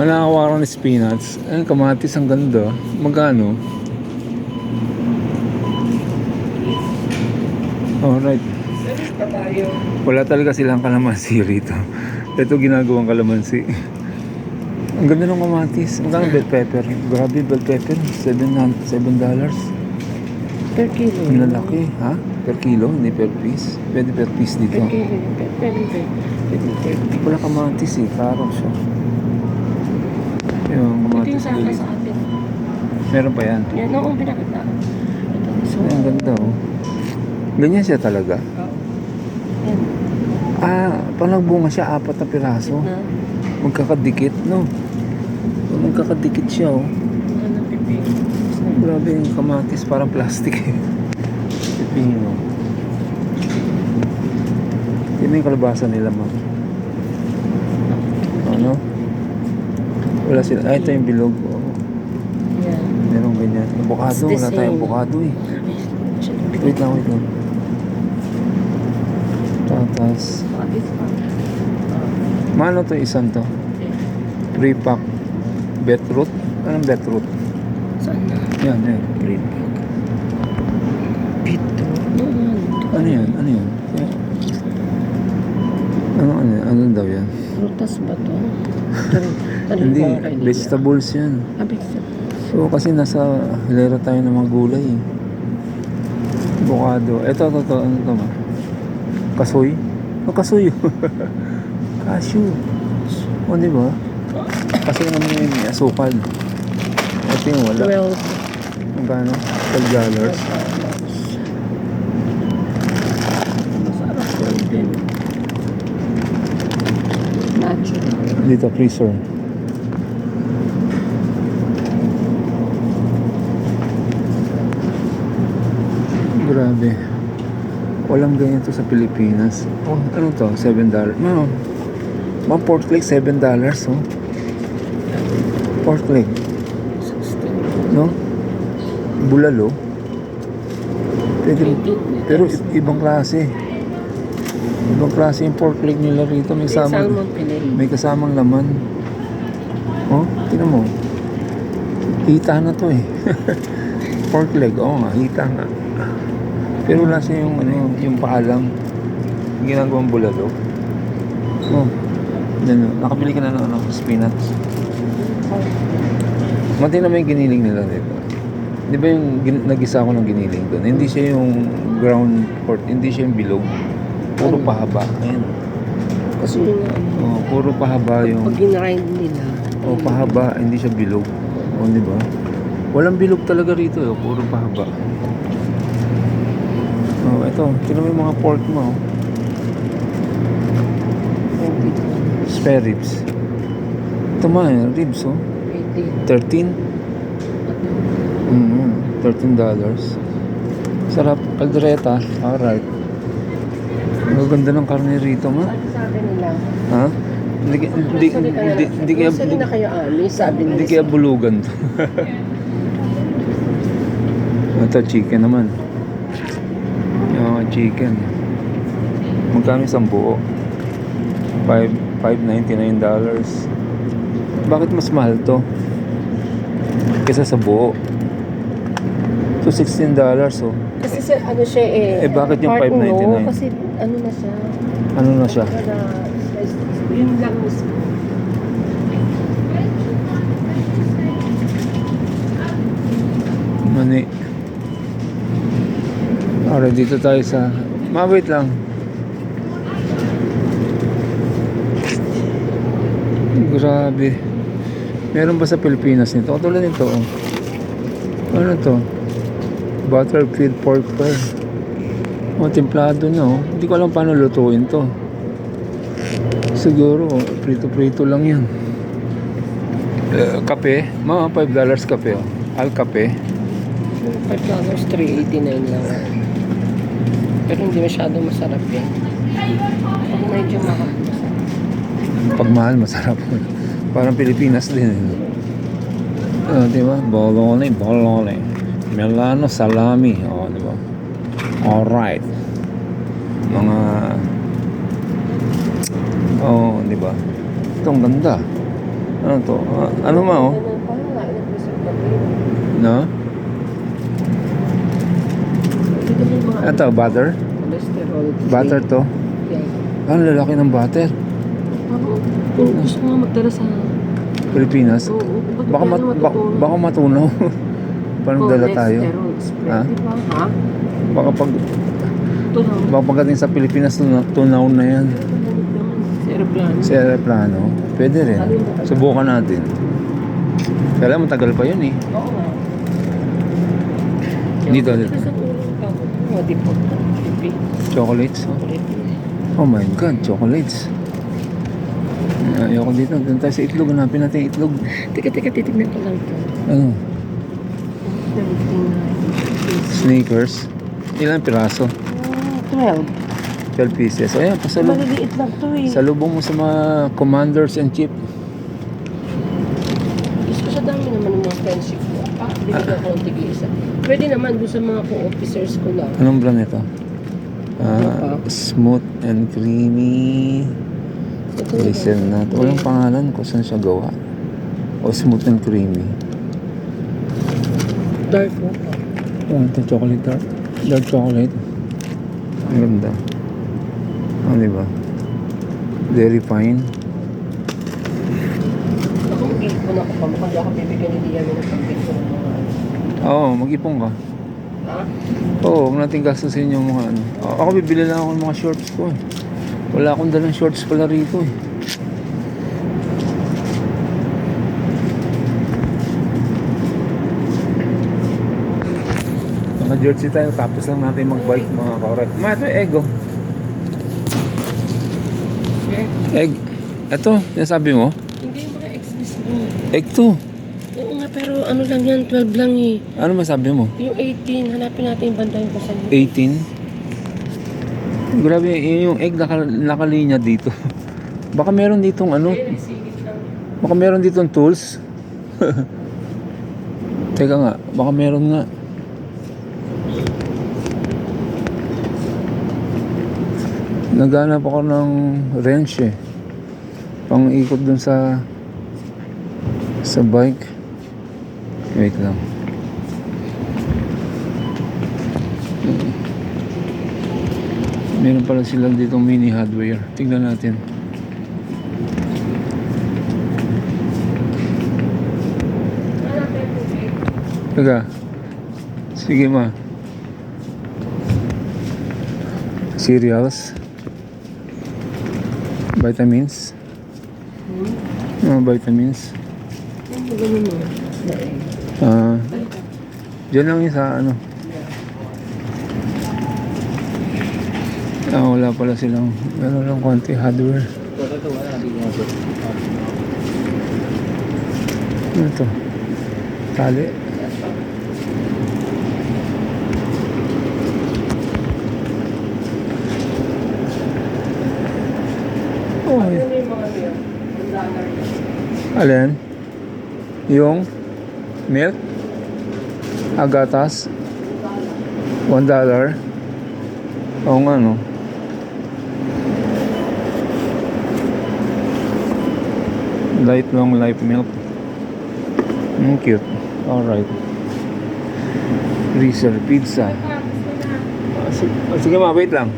Manakawaran ng spinach. Ayun, kamatis ang ganda. Magkano? Alright. Wala talaga silang kalamansi rito. Ito ginagawang kalamansi. Ang ganda ng kamatis. Magkano bell pepper? Grabe, bell pepper. $7. Per kilo. Ang lalaki, ha? Per kilo, hindi per piece. Pwede per piece dito. Per kilo. Pwede. Wala kamatis eh, karo siya. Yung Ito kamatis yung saka ulit. sa atin. Meron pa yan. Yan, oo, pinakita ko. So, Ay, ang ganda oh. Ganyan siya talaga. yan. Pag nagbunga siya, 4 na piraso. Na, Magkakadikit, no? Magkakadikit siya oh. ano, pipi. Grabe yung kamatis, parang plastic eh. Pipino. Yun yung kalabasa nila, ma'am. Ano? Wala sila. Ito yung bilog. Oh. Yan. Merong ganyan. Avocado. It's the Wala tayong same. avocado eh. Wait lang. Tatas. Mano to isang to? 3-pack. Beetroot. Anong beetroot? Saan na? Yan. 3-pack. Pito. Ano yan? Ano daw yan? Prutas ba to? Hindi, vegetables yan. Vegetables. So kasi nasa hilera tayo ng mga gulay eh. Avocado. Ito. Ano to ma? Kasoy? Kasoy. Cashew. O, di ba? Kasi naman yung may asukal. Ito yung wala. 12. Magkano? $12. Masarap din. Natural. Dito, freezer. Grabe. Walang ganyan to sa Pilipinas. Oh, ano to? $7. Mga pork leg, $7. Oh. Pork leg. No? Bulalo. Pwede, pero ibang klase. Ibang klase yung pork leg nila rito. May Salmon fillet. may kasamang laman. Oh, tingnan mo. Hita na to eh. Pork leg, oo nga, hita nga. Pero wala siya yung paalang ginagawang bulalo. Oh, yan, nakabili ka na ng spinach. Mati na may giniling nila dito. Di ba yung nagisa ko ng giniling doon? Hindi siya yung ground pork, hindi siya yung bilog. Puro pahaba. Ayan. Kasi Puro pahaba yung... pag ginrind nila. pahaba, hindi siya bilog. Di ba? Walang bilog talaga rito, puro pahaba. Ito, tingnan mo yung mga pork mo. Spare ribs. Ito ribs, 13. $13. Sarap, kaldereta. Alright. Ang ganda ng karne rito, ma. Sabi nila. Ha? Hindi kaya Sali na kayo sabi nila. hindi kaya bulugan to. Ito, chicken naman. Yung chicken. Magkano isang buo? $5.99. Bakit mas mahal to? Kesa sa buo. So, $16 oh. Kasi ano siya Bakit yung part $5.99? no, kasi ano na siya. Ano na siya? Yun lang mismo. Mani. Alright, dito tayo sa... Wait lang. Grabe. Meron ba sa Pilipinas nito? Katulad nito, oh. Ano to? Butterfield pork fry. Templado na, oh. Hindi ko alam paano lutuin to. Siguro, prito-prito lang yan. Kape. Mga $5 kape, oh. Al kape. $5, $3.89 lang. Pero hindi masyado masarap yan. Pag medyo mahal, masarap. Pag mahal, masarap. Parang Pilipinas din. Diba? Bologna. Milano salami. Diba? Alright. Mga... diba? Ito ang ganda. Ano to? Ano ma oh? Paano nga nag-preservative? No? Ito yung mga Ito, butter? cholesterol. Butter to? Yeah. Ang lalaki ng butter. Kung gusto mo magdala sa... Pilipinas? Oo, Baka, baka matunaw. Paano dala tayo? Cholesterol spread, Ha? di ba? Ha? Baka pag... Ito lang. Baka pagdating sa Pilipinas, tunaw na yan. Sa aeroplano. Sa aeroplano, pwede rin. Subukan natin. Kaya matagal pa yun eh. Oo nga. Dito. Ito sa ulo ka. O, di po. Pipi. Chocolates. Chocolate. Oh my God, chocolates. Ayoko dito. Doon tayo sa itlog. Hanapin natin yung itlog. Teka, titignan ko lang ito. Ano? 17. Sneakers. Ilang piraso? 12. 12 pieces. Ayan, pasalubong. Maliliit lang to eh. Salubong mo sa mga commanders and chief. Gusto sa dami naman ng mga friendship ko. Binigyan ko ng tig-isa. Pwede naman doon sa mga co-officers ko lang. Anong brand ito? Smooth and creamy. Ito Listen na. Walang pangalan kung saan siya gawa. O smooth and creamy. dark mo. Ito chocolate dark. Dark chocolate. Ang ganda. Ano diba? Very fine. Ako mag-ipon ako pa. Mukhang di ako bibigyan ni Liam ng pag-ipon ng mga ano. Oo, mag-ipon ka. Ha? Oo, huwag natin gastusin yung mga ano. Ako bibili lang ako ng mga shorts ko eh. Wala akong dalang shorts pala rito eh. Naka-jersey tayo tapos lang natin mag-bike mga kaorat. Ito egg oh. Egg. Ito, sinasabi mo? Hindi yung mga exist mo. Egg to. Oo nga, pero ano lang yan, 12 lang eh. Ano masabi mo? Yung 18, hanapin natin yung bantayan ko sa 18? Grabe, yung egg nakalinya dito. Baka meron ditong ano? Baka meron ditong tools. Teka nga, baka meron nga. Naghanap ako ng wrench eh. Pang ikot dun sa bike. Wait lang. Meron pala silang ditong mini hardware. Tingnan natin. Teka. Sige ma. Cereals. Vitamins. Vitamins. Diyan lang yung sa ano. Wala pala silang meron lang konti hardware. Ano to? Tali. Oh, alin? Yung milk? Agatas? $1? Oo nga no. Light long life milk. Cute. Alright. Freezer pizza. Sige ma, wait lang.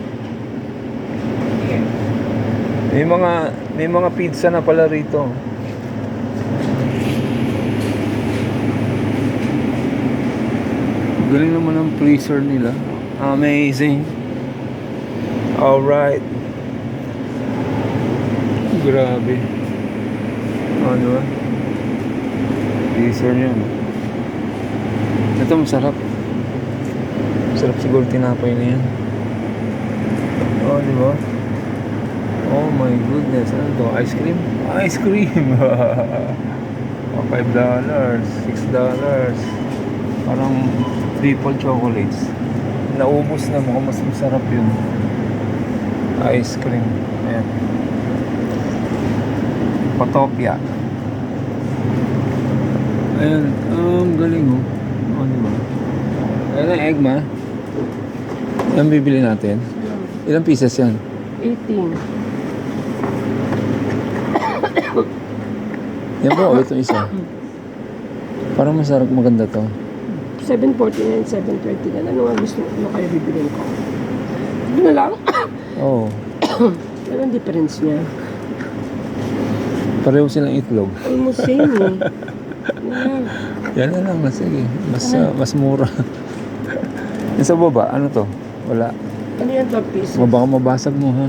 May mga pizza na pala rito. Galing naman ang freezer nila. Amazing. Alright. Grabe. Ano ba? Freezer niya. Ito masarap. Masarap siguro tinapay na yan. Oh, di ba? Oh my goodness. Ano to? Ice cream? Ice cream! $5, $6. Parang triple chocolates. Naubos na. Mukhang mas masarap yun. Ice cream. Ayan. Potopia. Ayan. Galing oh. Oh, di ba? Ayan ang egg ma. Yan bibili natin. Ilang pieces yan? 18. Yan po, ito isa. Parang masarap, maganda to. 749, 730 yan. Ano nga gusto mo kayo bibilin ko? Ito na lang. Oo. Ano ang difference niya? Pareho silang itlog. Almost same eh. Yeah. Yan na lang, sige. Mas mura. Yung sa baba, ano to? Wala. Ano yan, 12 piece? Baka mabasag mo, ha?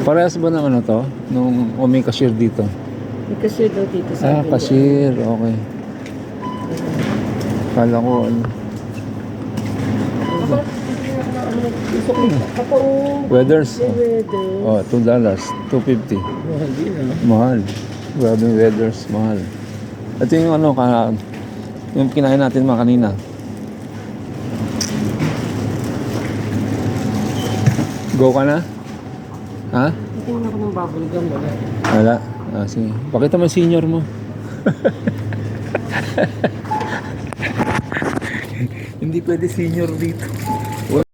Parehas ba ng ano to? Nung may cashier dito? May cashier daw dito sa akin. Cashier. Okay. Kala ko, ano. Gusto ko kapag Weathers. weather. Oh, $2. $2.50. Mahal. Grabe yung weathers. Mahal. Ito yung ano, yung kinain natin mga kanina. Go ka na? Ha? Tingnan ako ng bubble gum. Wala. Sige. Pakita mo yung senior mo. Hindi pwede senior dito.